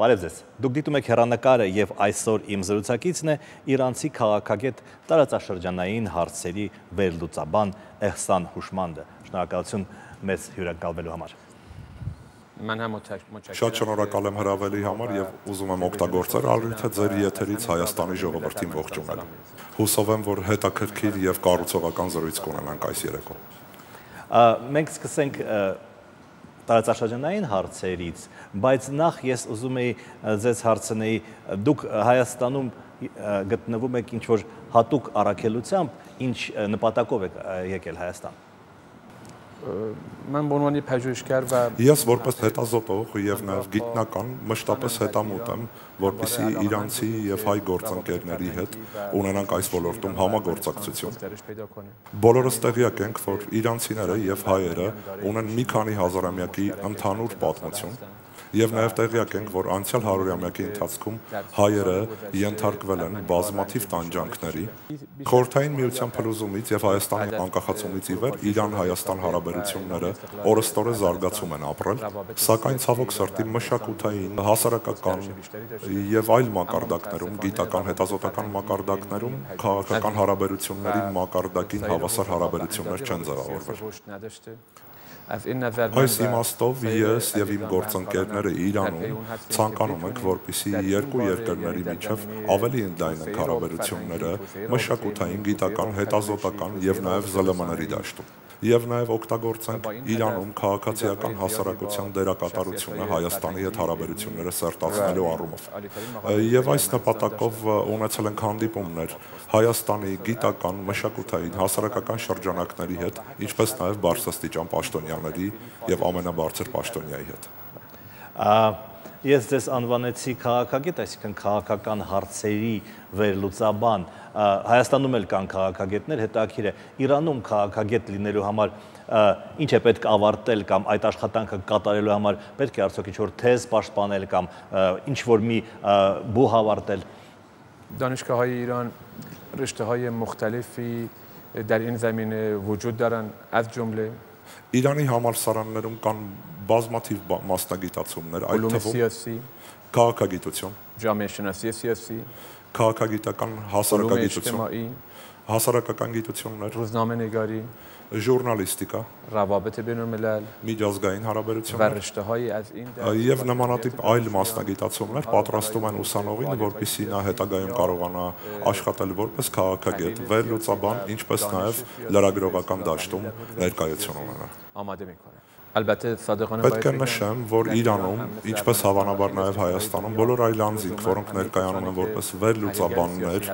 Բարև ձեզ։ Դուք դիտում եք հեռանկարը եւ այսօր իմ զրուցակիցն է իրանցի քաղաքագետ տարածաշրջանային հարցերի վերլուծաբան Էհսան Հուշմանդը։ Շնորհակալություն մեզ հյուրընկալվելու համար։ Շատ շնորհակալ եմ հրավերի համար եւ ուզում եմ օգտագործել առիթը ձեր եթերից Հայաստանի ժողովրդին ողջունել։ Հուսով եմ, որ հետաքրքիր եւ կառուցողական զրույց կունենանք այս երեկո։ Մենք սկսենք տարածաշրջանային հարցերից, բայց նախ ես ուզում էի ձեզ հարցնեի, դուք Հայաստանում գտնվում եք ինչ-որ հատուկ առաքելությամբ, ինչ նպատակով եք եկել Հայաստան։ Ես որպես հետազոտող եւ նաեւ գիտնական մշտապես հետամուտ եմ, որպեսզի իրանցի եւ հայ գործընկերների հետ ունենանք այս ոլորտում համագործակցություն։ Բոլորս տեղյակ ենք, որ իրանցիները եւ հայերը ունեն մի քանի հազարամյակի ընդհանուր պատմություն։ Եվ նաև տեղյակ ենք, որ անցյալ հարյուրամյակի ընթացքում հայերը ենթարկվել են բազմաթիվ տանջանքների։ Խորհրդային միության փլուզումից եւ Հայաստանի անկախացումից ի վեր Իրան-Հայաստան հարաբերությունները օրըստօրե զարգացում են ապրել, սակայն ցավոք սրտի մշակութային, հասարակական եւ այլ մակարդակներում, գիտական, հետազոտական մակարդակներում քաղաքական հարաբերությունների մակարդակին հավասար հարաբերություններ չեն ձևավորվել։ Այս իմաստով ես եւ իմ գործընկերները Իրանում ցանկանում ենք, որպեսզի երկու երկրների միջև ավելի ընդլայնեն հարաբերությունները մշակութային, գիտական, հետազոտական եւ նաեւ ԶԼՄ-ների դաշտում։ Եվ նաև օգտագործենք Իրանում քաղաքացիական հասարակության դերակատարությունը Հայաստանի հետ հարաբերությունները սերտացնելու առումով։ Եվ այս նպատակով ունեցել ենք հանդիպումներ Հայաստանի գիտական, մշակութային, հասարակական շրջանակների հետ, ինչպես նաև բարձրաստիճան պաշտոնյաների եւ ամենաբարձր պաշտոնյայի հետ։ Ես ձեզ անվանեցի քաղաքագետ, այսինքն քաղաքական հարցերի վերլուծաբան։ Հայաստանում էլ կան քաղաքագետներ, հետաքրքիր է, Իրանում քաղաքագետ լինելու համար ինչ է պետք ավարտել կամ այդ աշխատանքը կատարելու համար պետք է արդյոք ինչ-որ թեզ պաշտպանել կամ ինչ-որ մի բուհ ավարտել։ دانشگاه‌های ایران رشته‌های مختلفی در این زمینه وجود دارن از جمله Իրանի համալսարաններում կան բազմաթիվ մասնագիտացումներ, այդ علوم թվում سیاسی، քաղաքագիտություն, جامعه شناسی سیاسی، քաղաքագիտական علوم հասարակագիտություն, اجتماعی، հասարակական գիտություններ, روزنامه نگاری، ժուրնալիստիկա, روابط بین الملل միջազգային و հարաբերություններ رشته‌هایی از این եւ նմանատիպ այլ մասնագիտացումներ պատրաստում են ուսանողին, որպեսզի նա հետագայում կարողանա աշխատել որպես քաղաքագետ, վերլուծաբան, ինչպես նաեւ լրագրողական դաշտում ներկայություն ունենա։ آماده می‌کنه. البته صادقانه Պետք է նշեմ, որ Իրանում, ինչպես հավանաբար նաև Հայաստանում, բոլոր այլ անձինք, որոնք ներկայանում են որպես վերլուծաբաններ,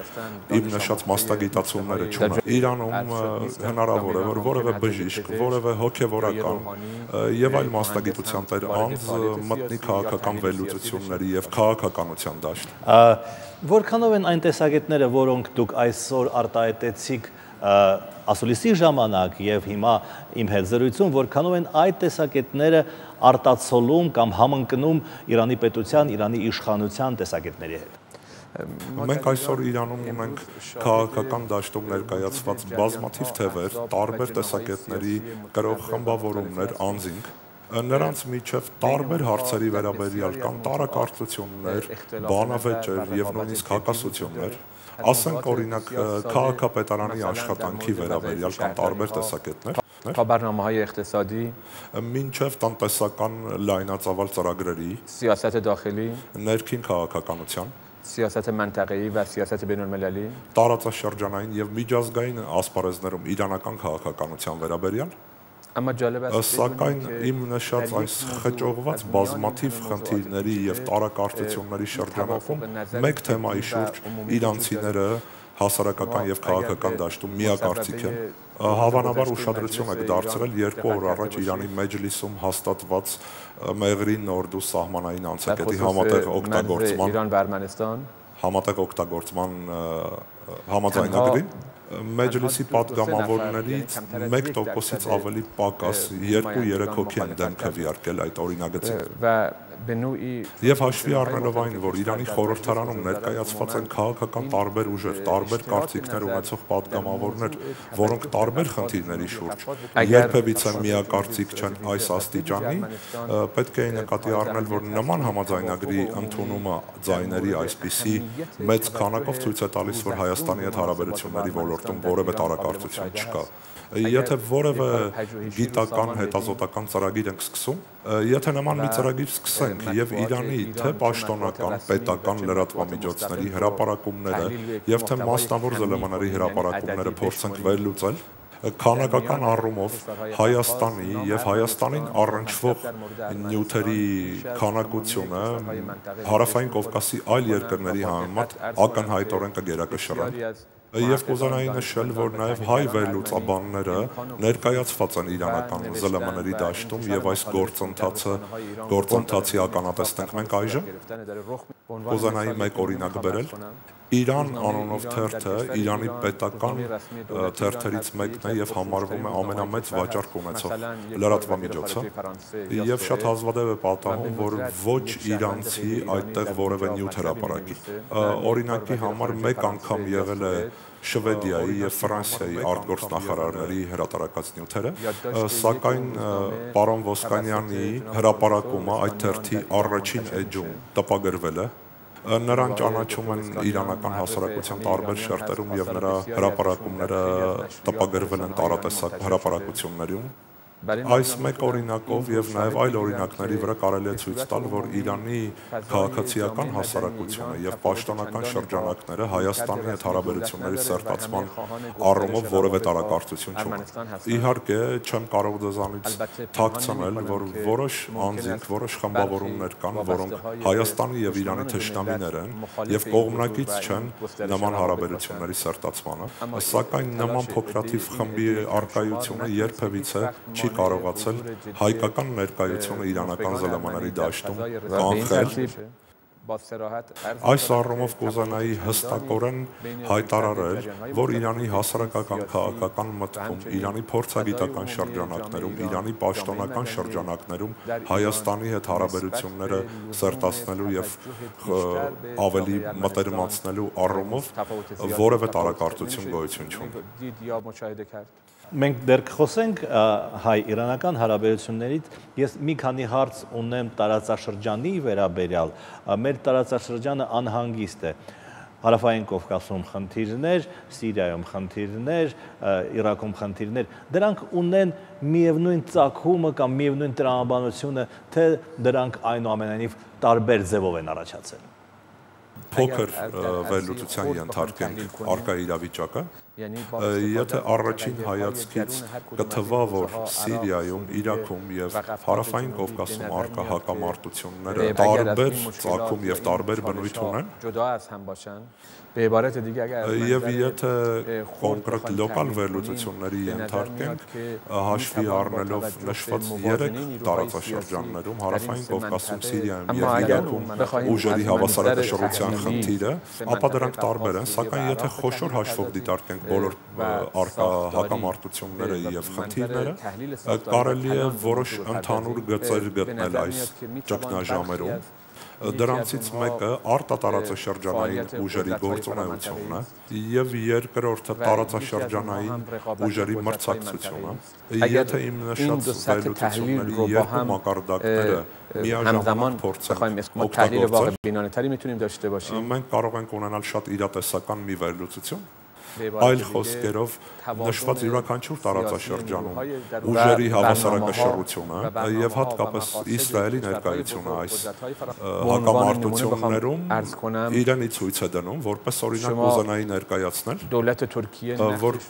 իմ նշած մասնագիտացումները չունեն։ Իրանում հնարավոր է, որ որևէ բժիշկ, որևէ հոգևորական եւ այլ մասնագիտության տեր անձ մտնի քաղաքական վերլուծությունների եւ քաղաքականության դաշտ։ Որքանով են այն տեսակետները, որոնք դուք այսօր արտահայտեցիք ասուլիսի ժամանակ եւ հիմա իմ հետ զրույցում, որքանով են այդ տեսակետները արտացոլում կամ համընկնում Իրանի պետության, Իրանի իշխանության տեսակետների հետ։ Մենք այսօր Իրանում ունենք քաղաքական դաշտում ներկայացված բազմաթիվ թևեր, տարբեր տեսակետների կրող խմբավորումներ, անձինք, նրանց միջև տարբեր հարցերի վերաբերյալ կան տարակարծություններ, բանավեճեր եւ նույնիսկ հակասություններ։ Ասենք օրինակ քաղաքապետարանի աշխատանքի վերաբերյալ կան տարբեր տեսակետներ, تا برنامه‌های اقتصادی، մինչև տնտեսական լայնածավալ ծրագրերի, سیاست داخلی، ներքին քաղաքականության, سیاست منطقه‌ای و سیاست بین‌المللی، տարածաշրջանային եւ միջազգային ասպարեզներում իրանական քաղաքականության վերաբերյալ։ اما جالب است Սակայն իմ նշած այս խճողված բազմաթիվ խնդիրների եւ տարակարծությունների շրջանակում մեկ թեմայի շուրջ իրանցիները հասարակական եւ քաղաքական դաշտում միակարծիք են։ Հավանաբար ուշադրություն եք դարձրել 2 օր առաջ Իրանի մեջլիսում հաստատված Մեղրի Նորդու սահմանային անցակետի համատեղ օգտագործման համաձայնագրին մեջլիսի պատգամավորներից 1%-ից ավելի պակաս 2-3 հոգի են դեմ քվեարկել այդ օրինագծին։ و Եվ հաշվի առնելով այն, որ Իրանի խորհրդարանում ներկայացված են քաղաքական տարբեր ուժեր, տարբեր կարծիքներ ունեցող պատգամավորներ, որոնք տարբեր խնդիրների շուրջ երբևիցե միակարծիք չեն այս աստիճանի, պետք է նկատի առնել, որ նման համաձայնագրի ընդունումը ձայների այսպիսի մեծ քանակով ցույց է տալիս, որ Հայաստանի հետ հարաբերությունների ոլորտում որևէ տարակարծություն չկա։ Եթե որևէ գիտական հետազոտական ծրագիր ենք սկսում, եթե նման մի ծրագիր սկսենք եւ Իրանի թե պաշտոնական, պետական լրատվամիջոցների հրապարակումները եւ թե մասնավոր ԶԼՄ-ների հրապարակումները փորձենք վերլուծել, քանակական առումով Հայաստանի եւ Հայաստանին առնչվող նյութերի քանակությունը Հարավային Կովկասի այլ երկրների համեմատ ակնհայտորեն կգերակշռի։ Եվ կուզենայի նշել, որ նաև հայ վերլուծաբանները ներկայացված են իրանական ԶԼՄ-ների դաշտում եւ այս գործընթացի ականատեսն ենք մենք այժմ։ Կուզենայի մեկ օրինակ բերել։ Իրան անունով թերթը Իրանի պետական թերթերից մեկն է եւ համարվում է ամենամեծ վաճառք ունեցող լրատվամիջոցը եւ շատ հազվադեպ է պատահում, որ ոչ իրանցի այդտեղ որևէ նյութ հրապարակի։ Օրինակի համար մեկ անգամ եղել է Շվեդիայի եւ Ֆրանսիայի արտգործնախարարների հրատարակած նյութերը, սակայն պարոն Ոսկանյանի հրապարակումը այդ թերթի առաջին էջում տպագրվել է։ Նրան ճանաչում են իրանական հասարակության տարբեր շերտերում եւ նրա հրապարակումները տպագրվել են տարատեսակ հրապարակություններում։ Այս մեկ օրինակով եւ նաեւ այլ օրինակների վրա կարելի է ցույց տալ, որ Իրանի քաղաքացիական հասարակությունը եւ պաշտոնական շրջանակները Հայաստանի հետ հարաբերությունների սերտացման առումով որևէ տարակարծություն չունեն։ Իհարկե, չեմ կարող դեզանից թաքցնել, որ որոշ անձինք, որոշ խմբավորումներ կան, որոնք Հայաստանի եւ Իրանի թշնամիներ են եւ կողմնակից չեն նման հարաբերությունների սերտացմանը, սակայն նման փոքրաթիվ խմբի արկայությունը երբևիցե չի կարողացել հայկական ներկայությունը իրանական ԶԼՄ-ների դաշտում կանխել։ Այս առումով կուզենայի հստակորեն հայտարարել, որ Իրանի հասարակական քաղաքական մտքում, Իրանի փորձագիտական շրջանակներում, Իրանի պաշտոնական շրջանակներում Հայաստանի հետ հարաբերությունները սերտացնելու եւ ավելի մտերմացնելու առումով որևէ տարակարծություն գոյություն չունի։ Մենք դեռ կխոսենք հայ-իրանական հարաբերություններից, ես մի քանի հարց ունեմ տարածաշրջանի վերաբերյալ, մեր տարածաշրջանը անհանգիստ է, Հարավային Կովկասում խնդիրներ, Սիրիայում խնդիրներ, Իրաքում խնդիրներ, դրանք ունեն միևնույն ծագումը կամ միևնույն տրամաբանությունը, թե դրանք այնուամենայնիվ տարբեր ձևով են առաջացել։ Փոքր վերլուծության ենթարկենք առկա իրավիճակը, եթե առաջին հայացքից կթվա, որ Սիրիայում, Իրաքում եւ Հարավային Կովկասում առկա հակամարտությունները տարբեր ծագում եւ տարբեր բնույթ ունեն, եւ եթե կոնկրետ լոկալ վերլուծությունների ենթարկենք, հաշվի առնելով նշված 3 տարածաշրջաններում, Հարավային Կովկասում, Սիրիայում եւ Իրաքում ուժերի հավասարակշռության խնդիրը, ապա դրանք տարբեր են, սակայն եթե խոշոր հաշվով դիտարկենք բոլոր առկա հակամարտությունները եւ խնդիրները, կարելի է որոշ ընդհանուր գծեր գտնել այս ճգնաժամերում։ Դրանցից մեկը արտատարածաշրջանային ուժերի գործունեությունն է եւ երկրորդը տարածաշրջանային ուժերի մրցակցությունը։ Եթե իմ նշած վերլուծությունների երկու մակարդակները միաժամանակ փորձենք օգտագործել, մենք կարող ենք ունենալ շատ իրատեսական մի վերլուծություն, այլ խոսքերով նշված յուրաքանչյուր տարածաշրջանում ուժերի հավասարակշռությունը եւ հատկապես Իսրայելի ներկայությունը այս հակամարտություններում իրենի ցույց է դնում, որպես օրինակ կուզենայի ներկայացնել, որ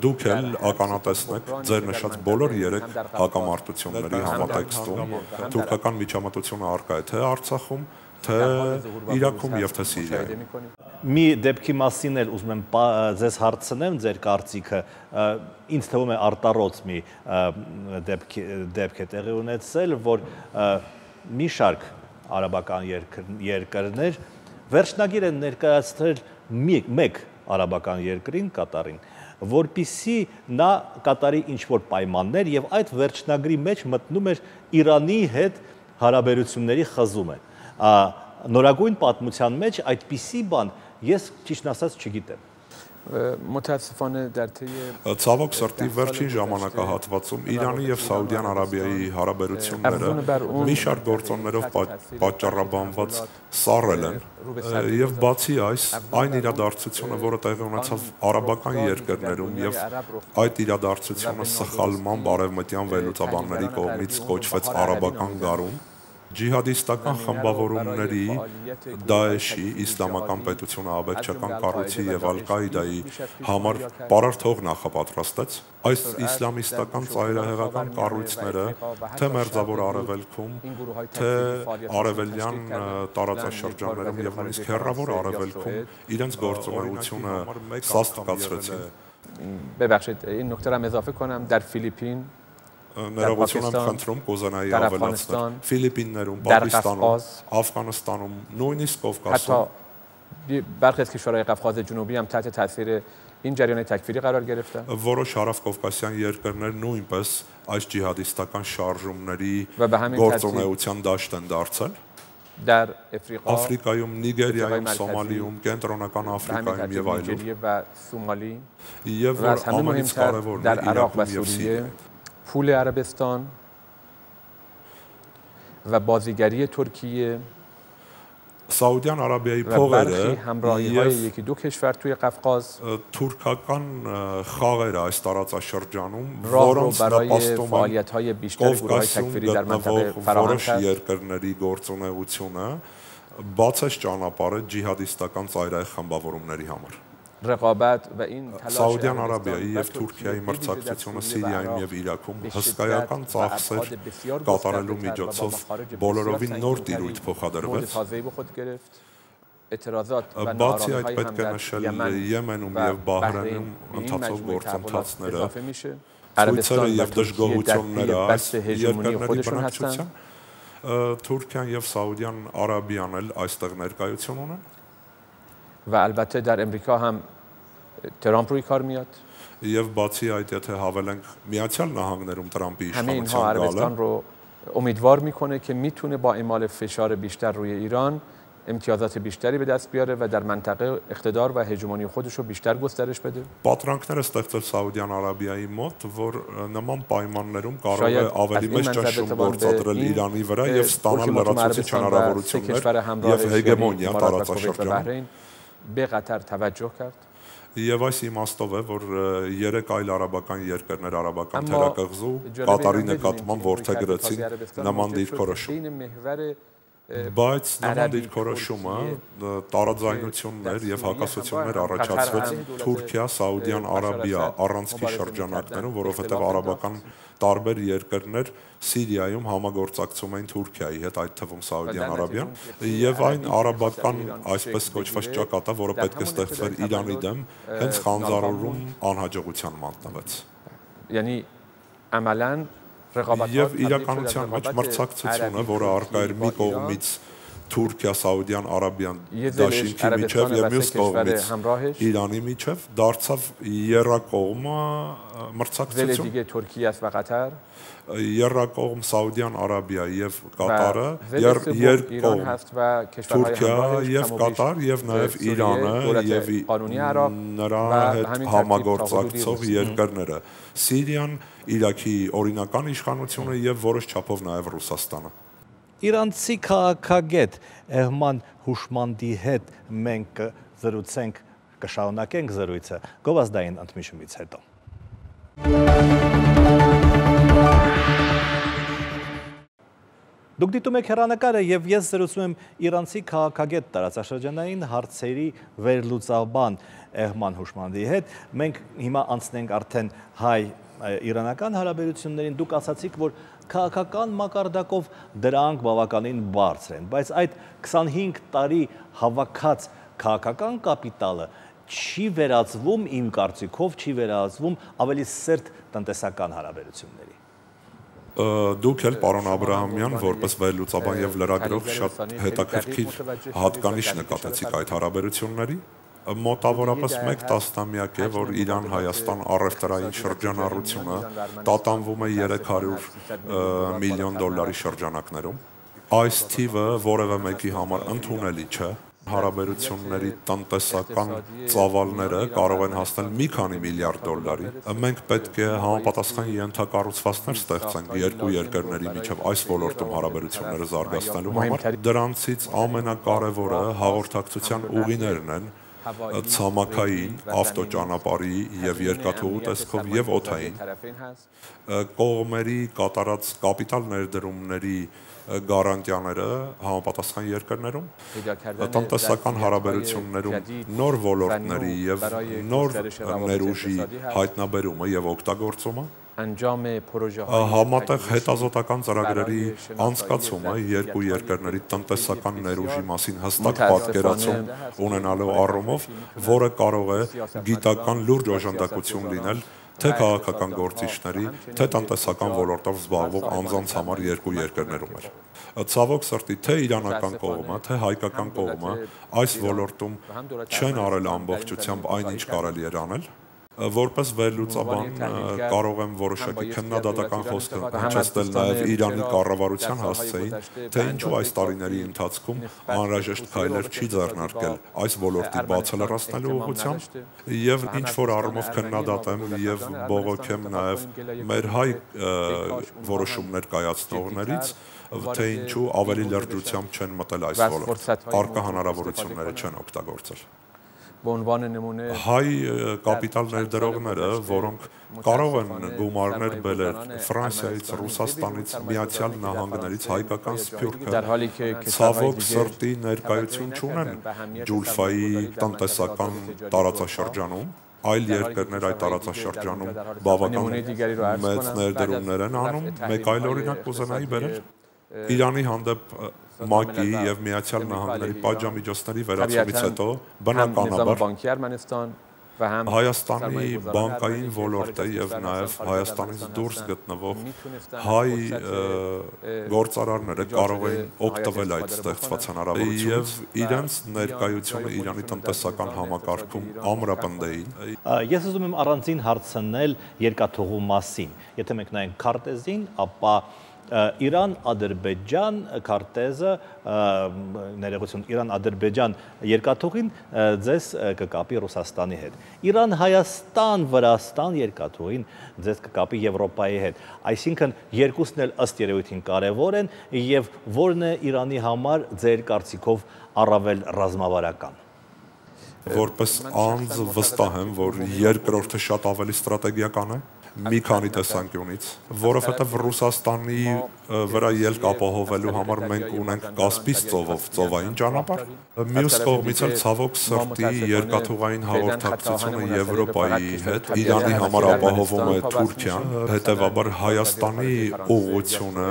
դուք էլ ականատեսնեք ձեր նշած բոլոր 3 հակամարտությունների համատեքստում թուրքական միջամտությունը առկա է թե Արցախում, թե Իրաքում եւ թե Սիրիայում։ Մի դեպքի մասին էլ ուզում եմ ձեզ հարցնեմ, ձեր կարծիքը, ինձ թվում է արտառոց մի դեպք է տեղի ունեցել, որ մի շարք արաբական երկրներ վերջնագիր են ներկայացրել մեկ արաբական երկրին, Կատարին, որպիսի նա կատարի ինչ-որ պայմաններ եւ այդ վերջնագրի մեջ մտնում էր Իրանի հետ հարաբերությունների խզում են։ Նորագույն պատմության մեջ այդպիսի բան ես ճիշտ ասած չգիտեմ։ متاسفانه در طی Ցավոք սրտի վերջին ժամանակահատվածում Իրանի եւ Սաուդյան Արաբիայի հարաբերությունները մի շարք գործոններով պատճառաբանված սառել են եւ բացի այն իրադարձությունը, որը տեղի ունեցավ արաբական երկրներում եւ այդ իրադարձությունը սխալման բարևմտյան վերլուծաբանների կողմից կոչվեց արաբական գարուն, ջիհադիստական խմբավորումների Դաեշի, իսլամական պետությունը աբեկչական կառույցի եւ Ալ-Կաիդայի համար պարարթող նախապատրաստեց, այս իսլամիստական ծայրահեղական կառույցները թե մերձավոր արևելքում, թե արևելյան տարածաշրջաններում եւ նույնիսկ հեռավոր արևելքում իրենց գործունեությունը սաստկացրեցին։ ببخشید این نکته را اضافه کنم در فیلیپین Ներողություն եմ խնդրում կուզենայի ավելացնել Ֆիլիպիններում, Պակիստանում, Աֆղանստանում, նույնիսկ Կովկասում برخی از کشورهای قفقاز جنوبی هم تحت تاثیر این جریان تکفیری قرار گرفتن որոշ հարավկովկասյան երկրներ նույնպես այս ջիհադիստական շարժումների գործունեության դաշտ են դարձել در Աֆրիկայում, Նիգերիայում, Սոմալիում, Կենտրոնական Աֆրիկայում եւ այլուր եւ որ ամենից կարեւորն է Իրաքում եւ Սիրիայում پول عربستان و بازیگری ترکیه Սաուդյան Արաբիայի و برخی همراهی‌های یکی دو کشور توی قفقاز թուրքական խաղերը այս տարածաշրջանում, որոնց նպաստում فعالیت‌های بیشتر گروه‌های تکفیری در منطقه فراهم کرد երկրների գործունեությունը բացեց ճանապարհը ջիհադիստական ծայրահեղ խմբավորումների համար رقابت و این تلاش Սաուդյան Արաբիայի եւ Թուրքիայի մրցակցությունը Սիրիայում եւ Իրաքում հսկայական ծախսեր կատարելու միջոցով բոլորովին նոր տիրույթ փոխադրվեց։ Բացի այդ պետք է նշել Եմենում եւ Բահրեյնում ընթացող գործընթացները, ցույցերը եւ դժգոհությունները այս երկրների բնակչության Թուրքիան եւ Սաուդյան Արաբիան էլ այստեղ ներկայություն ունեն و البته در امریکا هم ترامپ روی کار میاد եւ բացի այդ եթե հավելենք Միացյալ Նահանգներում Տրամպի همه اینها իշխանության عربستان رو امیدوار میکنه که میتونه با اعمال فشار بیشتر روی ایران امتیازات بیشتری به دست بیاره و در منطقه اقتدار و هژمونی خودش رو بیشتر گسترش بده. Պատրանքները ստեղծել Սաուդյան Արաբիայի մոտ, որ նման պայմաններում կարող է ավելի մեծ ճնշում գործադրել Իրանի վրա եւ ստանալ լրացուցիչ հնարավորություններ եւ հեգեմոնիա տարածաշրջանում։ به قطر توجه کرد. Եվ այս իմաստով է, որ 3 այլ արաբական երկրներ արաբական թերակղզու Կատարի նկատմամբ որդեգրեցին նման դիրքորոշում։ Բայց նման դիրքորոշումը տարաձայնություններ եւ հակասություններ առաջացրեց Թուրքիա, Սաուդյան Արաբիա առանցքի շրջանակներում, որովհետեւ արաբական տարբեր երկրներ Սիրիայում համագործակցում էին Թուրքիայի հետ, այդ թվում Սաուդյան Արաբիան, եւ այն արաբական այսպես կոչված ճակատը, որը պետք է ստեղծվեր Իրանի դեմ, հենց խանձարուրում անհաջողության մատնվեց։ Յանի ամալան Եվ իրականության մեջ մրցակցությունը, որը առկա էր մի կողմից Թուրքիա, Սաուդյան Արաբիան դաշինքի միջև եւ մյուս կողմից Իրանի միջև դարձավ երրակողմ մրցակցություն։ Երրակողմ Սաուդյան Արաբիա եւ Կատարը, երկկողմ Թուրքիա եւ Կատար եւ նաեւ Իրանը եւ նրա հետ համագործակցող երկրները։ Սիրիան, Իրաքի օրինական իշխանությունը եւ որոշ չափով նաեւ Ռուսաստանը։ Իրանցի քաղաքագետ Էհման Հուշմանդի հետ մենք զրուցենք, կշարունակենք զրույցը գովազդային ընդմիջումից հետո։ Դուք դիտում եք հեռանկարը եւ ես զրուցում եմ իրանցի քաղաքագետ տարածաշրջանային հարցերի վերլուծաբան Էհման Հուշմանդի հետ։ Մենք հիմա անցնենք արդեն հայ-իրանական հարաբերություններին։ Դուք ասացիք, որ քաղաքական մակարդակով դրանք բավականին բարձր են, բայց այդ 25 տարի հավաքած քաղաքական կապիտալը չի վերածվում, իմ կարծիքով, չի վերածվում ավելի սերտ տնտեսական հարաբերությունների։ Դուք էլ պարոն Աբրահամյան, որպես վերլուծաբան եւ լրագրող շատ հետաքրքիր հատկանիշ նկատեցիք այդ հարաբերությունների։ Մոտավորապես 1 տասնամյակ է, որ Իրան-Հայաստան առևտրային շրջանառությունը տատանվում է $300 միլիոն շրջանակներում։ այս թիվը որևէ մեկի համար ընդունելի չէ։ Հարաբերությունների տնտեսական ծավալները կարող են հասնել մի քանի միլիարդ դոլարի։ Մենք պետք է համապատասխան ենթակառուցվածքներ ստեղծենք երկու երկրների միջև այս ոլորտում հարաբերությունները զարգացնելու համար։ Դրանցից ամենակարևորը հաղորդակցության ուղիներն են, ցամաքային, ավտոճանապարհի եւ երկաթուղու տեսքով եւ օդային, կողմերի կատարած կապիտալ ներդրումների գարանտիաները համապատասխան երկրներում, տնտեսական հարաբերություններում նոր ոլորտների եւ նոր ներուժի հայտնաբերումը եւ օգտագործումը, համատեղ հետազոտական ծրագրերի անցկացումը երկու երկրների տնտեսական ներուժի մասին հստակ պատկերացում ունենալու առումով, որը կարող է գիտական լուրջ օժանդակություն լինել թե քաղաքական գործիչների, թե տնտեսական ոլորտով զբաղվող անձանց համար երկու երկրներում էր։ Ցավոք սրտի, թե իրանական կողմը, թե հայկական կողմը այս ոլորտում չեն արել ամբողջությամբ այն, ինչ կարելի էր անել։ Որպես վերլուծաբան կարող եմ որոշակի քննադատական խոսք հնչեցնել նաև Իրանի կառավարության հասցեին, թե ինչու այս տարիների ընթացքում անհրաժեշտ քայլեր չի ձեռնարկել այս ոլորտի բացը լրացնելու ուղղությամբ, եւ ինչ որ առումով քննադատեմ եւ բողոքեմ նաև մեր հայ որոշումներ կայացնողներից, թե ինչու ավելի լրջությամբ չեն մտել այս ոլորտ, առկա հնարավորությունները չեն օգտագործել։ Հայ կապիտալ ներդրողները, որոնք կարող են գումարներ բերել Ֆրանսիայից, Ռուսաստանից, Միացյալ Նահանգներից, հայկական սփյուռքը, ցավոք սրտի ներկայություն չունեն Ջուլֆայի տնտեսական տարածաշրջանում, այլ երկրներ այդ տարածաշրջանում բավական մեծ ներդրումներ են անում։ Մեկ այլ օրինակ կուզենայի բերել Իրանի հանդեպ ՄԱԿ-ի եւ Միացյալ Նահանգների պատժամիջոցների վերացումից հետո բնականաբար Հայաստանի բանկային ոլորտը եւ նաեւ Հայաստանից դուրս գտնվող հայ գործարարները կարող էին օգտվել այդ ստեղծված հնարավորությունից եւ իրենց ներկայությունը Իրանի տնտեսական համակարգում ամրապնդեին։ Ես ուզում եմ առանձին հարցնել երկաթուղու մասին։ Եթե մենք նայենք քարտեզին, ապա Իրան-Ադրբեջան քարտեզը, ներողություն, Իրան-Ադրբեջան երկաթուղին ձեզ կկապի Ռուսաստանի հետ։ Իրան-Հայաստան-Վրաստան երկաթուղին ձեզ կկապի Եվրոպայի հետ։ Այսինքն երկուսն էլ ըստ երևույթին կարևոր են, եւ որն է Իրանի համար ձեր կարծիքով առավել ռազմավարական։ Որպես անձ վստահ եմ, որ երկրորդը շատ ավելի ստրատեգիական է։ Մի քանի տեսանկյունից, որովհետև Ռուսաստանի վրա ելք ապահովելու համար մենք ունենք Կասպից ծովով ծովային ճանապարհ, մյուս կողմից էլ ցավոք սրտի երկաթուղային հաղորդակցությունը Եվրոպայի հետ Իրանի համար ապահովում է Թուրքիան, հետևաբար Հայաստանի ուղղությունը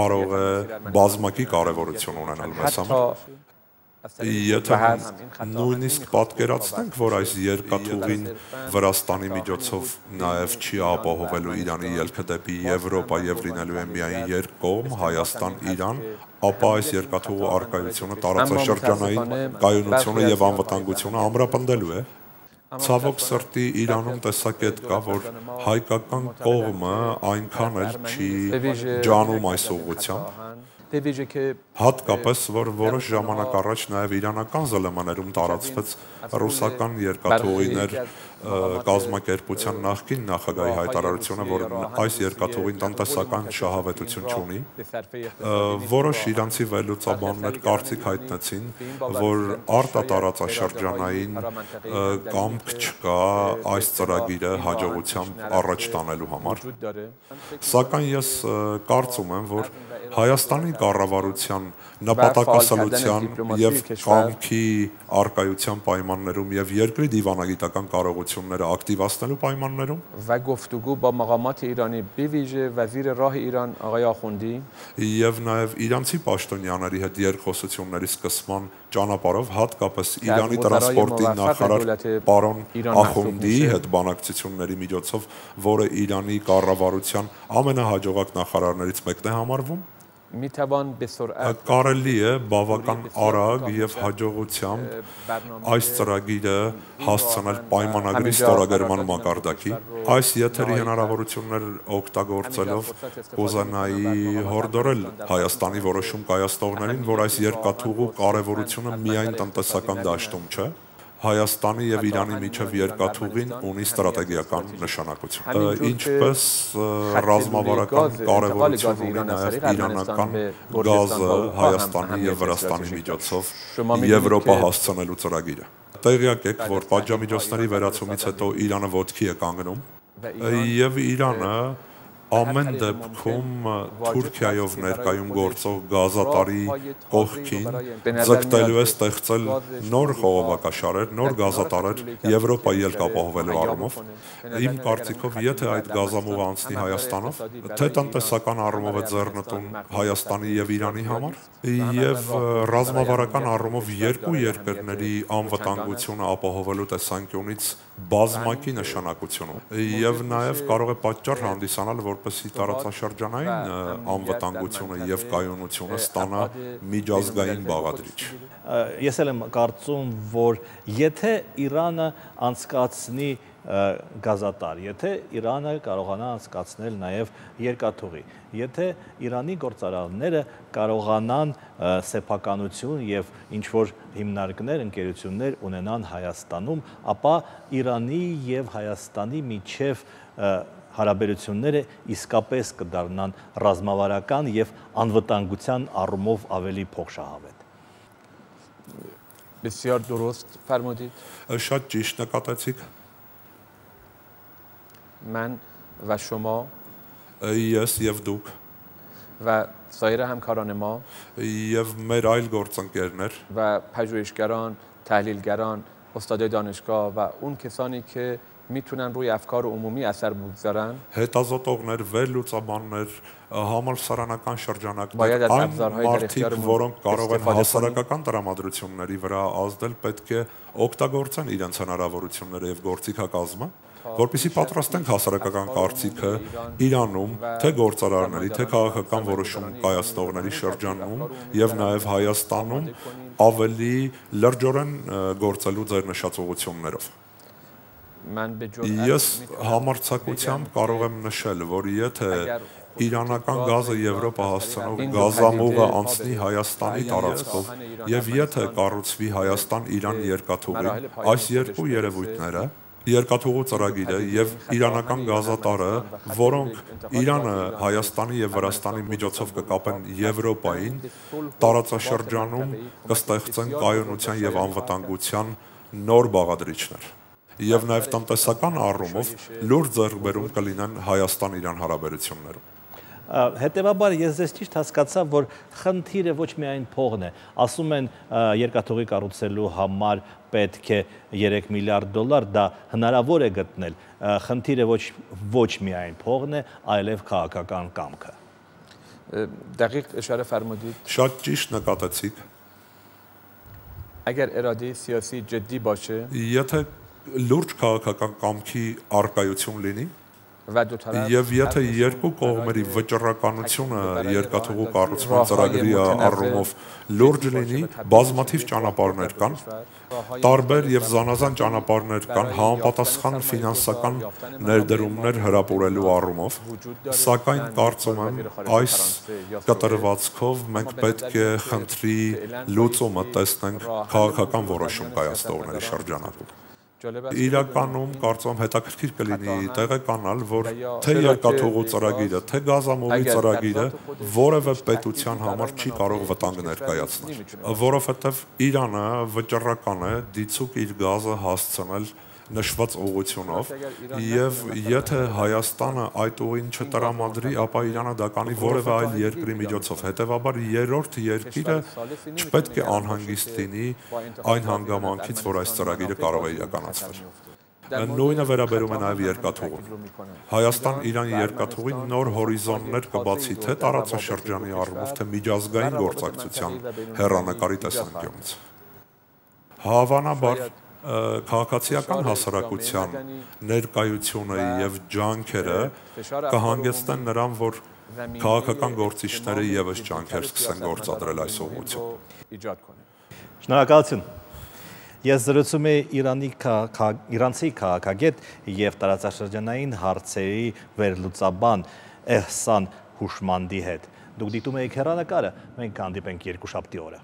կարող է բազմակի կարևորություն ունենալ մեզ համար։ Եթե նույնիսկ պատկերացնենք, որ այս երկաթուղին Վրաստանի միջոցով նաև չի ապահովելու Իրանի ելքը դեպի Եվրոպա եւ լինելու է միայն երկկողմ Հայաստան-Իրան, ապա այս երկաթուղու առկայությունը տարածաշրջանային կայունությունը եւ անվտանգությունը ամրապնդելու է։ Ցավոք սրտի Իրանում տեսակետ կա, որ հայկական կողմը այնքան էլ չի ջանում այս ուղղությամբ։ Հատկապես, որ որոշ ժամանակ առաջ նաև իրանական ԶԼՄ-ներում տարածվեց ռուսական երկաթուղիներ կազմակերպության նախկին նախագահի հայտարարությունը, որ այս երկաթուղին տնտեսական շահավետություն չունի։ Որոշ իրանցի վերլուծաբաններ կարծիք հայտնեցին, որ արտատարածաշրջանային կամք չկա այս ծրագիրը հաջողությամբ առաջ տանելու համար։ Սակայն ես կարծում եմ, որ Հայաստանի կառավարության նպատակասլության եւ կամքի առկայության պայմաններում եւ երկրի դիվանագիտական կարողությունները ակտիվացնելու պայմաններում و گفتگو با مقامات ایرانی به ویژه وزیر راه ایران آقای آخوندی եւ նաեւ իրանցի պաշտոնյաների հետ երկխոսությունների սկսման ճանապարհով հատկապես Իրանի տրանսպորտի նախարար պարոն Ախունդիի հետ բանակցությունների միջոցով, որը Իրանի կառավարության ամենահաջողակ նախարարներից մեկն է համարվում, میتوان به سرعت կարելի է բավական արագ եւ հաջողությամբ այս ծրագիրը հասցնել պայմանագրի ստորագրման մակարդակի այս եթերի հնարավորություններ օգտագործելով կուզենայի հորդորել Հայաստանի որոշում կայացնողներին, որ այս երկաթուղու կարևորությունը միայն տնտեսական դաշտում չէ, Հայաստանի եւ Իրանի միջև երկաթուղին ունի ստրատեգիական նշանակություն։ Ինչպես ռազմավարական կարևորություն ունի նաեւ իրանական գազը Հայաստանի եւ Վրաստանի միջոցով Եվրոպա հասցնելու ծրագիրը։ Տեղյակ եք, որ պատժամիջոցների վերացումից հետո Իրանը ոտքի է կանգնում եւ Իրանը ամեն դեպքում Թուրքիայով ներկայում գործող գազատարի կողքին ձգտելու է ստեղծել նոր խողովակաշարեր, նոր գազատարեր Եվրոպայի ելք ապահովելու առումով։ Իմ կարծիքով, եթե այդ գազամուղը անցնի Հայաստանով, թե տնտեսական առումով է ձեռնտուն Հայաստանի եւ Իրանի համար, եւ ռազմավարական առումով երկու երկրների անվտանգությունը ապահովելու տեսանկյունից բազմակի նշանակություն ունի եւ նաեւ կարող է պատճառ հանդիսանալ, որպեսզի տարածաշրջանային անվտանգությունը եւ կայունությունը ստանա միջազգային բաղադրիչ։ Ես էլ եմ կարծում, որ եթե Իրանը անցկացնի գազատար, եթե Իրանը կարողանա անցկացնել նաև երկաթուղի, եթե Իրանի գործարարները կարողանան սեփականություն եւ ինչ-որ հիմնարկներ, ընկերություններ ունենան Հայաստանում, ապա Իրանի եւ Հայաստանի միջև հարաբերությունները իսկապես կդառնան ռազմավարական եւ անվտանգության առումով ավելի փոխշահավետ։ بسیار درست فرمودید. Շատ ճիշտ նկատեցիք։ من و شما Ես եւ դուք و سایر همکاران ما եւ մեր այլ գործընկերներ و پژوهشگران، تحلیلگران، استادای دانشگاه و اون کسانی که میتونن روی افکار عمومی اثر بگذارن հետազոտողներ, վերլուծաբաններ, համալսարանական շրջանակներ, այն մարդիկ, որոնք կարող են հասարակական տրամադրությունների վրա ազդել, պետք է օգտագործեն իրենց հնարավորությունները եւ գործիքակազմը, որպեսզի պատրաստենք հասարակական կարծիքը Իրանում, թե գործարարների, թե քաղաքական որոշում կայացնողների շրջանում եւ նաեւ Հայաստանում ավելի լրջորեն գործելու ձեր նշած ուղղություններով։ Ես համարձակությամբ կարող եմ նշել, որ եթե իրանական գազը Եվրոպա հասցնող գազամուղը անցնի Հայաստանի տարածքով եւ եթե կառուցվի Հայաստան-Իրան երկաթուղի, այս երկու երևույթները երկաթուղու ծրագիրը եւ իրանական գազատարը, որոնք Իրանը Հայաստանի եւ Վրաստանի միջոցով կկապեն Եվրոպային, տարածաշրջանում կստեղծեն կայունության եւ անվտանգության նոր բաղադրիչներ։ Եվ նաև տնտեսական առումով լուրջ ձեռքբերում կլինեն Հայաստան-Իրան հարաբերություններում։ Հետևաբար ես ձեզ ճիշտ հասկացա, որ խնդիրը ոչ միայն փողն է, ասում են երկաթուղի կառուցելու համար պետք է 3 միլիարդ դոլար, դա հնարավոր է գտնել, խնդիրը ոչ միայն փողն է, այլև քաղաքական կամքը։ دقیق اشاره فرمودید. Շատ ճիշտ նկատեցիք։ اگر اراده سیاسی جدی باشه Եթե լուրջ քաղաքական կամքի արկայություն լինի و دو طرف եւ եթե երկու կողմերի վճռականությունը երկաթուղու կառուցման ծրագրի առումով լուրջ լինի, բազմաթիվ ճանապարհներ կան, տարբեր եւ զանազան ճանապարհներ կան համապատասխան ֆինանսական ներդրումներ հրապուրելու առումով, սակայն կարծում եմ այս կտրվածքով մենք պետք է խնդրի լուծումը տեսնենք քաղաքական որոշում կայացնողների շրջանակում։ Իրականում կարծում եմ հետաքրքիր կլինի տեղեկանալ, որ թե երկաթուղու ծրագիրը, թե գազամուղի ծրագիրը որևէ պետության համար չի կարող վտանգ ներկայացնել, որովհետև Իրանը վճռական է դիցուկ իր գազը հասցնել նշված ուղղությունով եւ եթե Հայաստանը այդ ուղին չտրամադրի, ապա Իրանը դա կանի որևէ այլ երկրի միջոցով։ Հետևաբար երրորդ երկիրը չպետք է անհանգիստ լինի այն հանգամանքից, որ այս ծրագիրը կարող է իրականացվել։ Նույնը վերաբերում է նաև երկաթուղուն։ Հայաստան-Իրան երկաթուղին նոր հորիզոններ կբացի թե տարածաշրջանի առումով, թե միջազգային գործակցության հեռանկարի տեսանկյունից։ Հավանաբար քաղաքացիական հասարակության ներկայությունը եւ ջանքերը կհանգեցնեն նրան, որ Քաղաքական գործիչները ևս ջանքեր սկսեն գործադրել այս ուղղությամբ։ Շնորհակալություն։ Ես զրուցում եմ իրանցի քաղաքագետ եւ տարածաշրջանային հարցերի վերլուծաբան Էհսան Հուշմանդի հետ։ Դուք դիտում եք հեռանկարը, մենք կհանդիպենք երկուշաբթի օրը։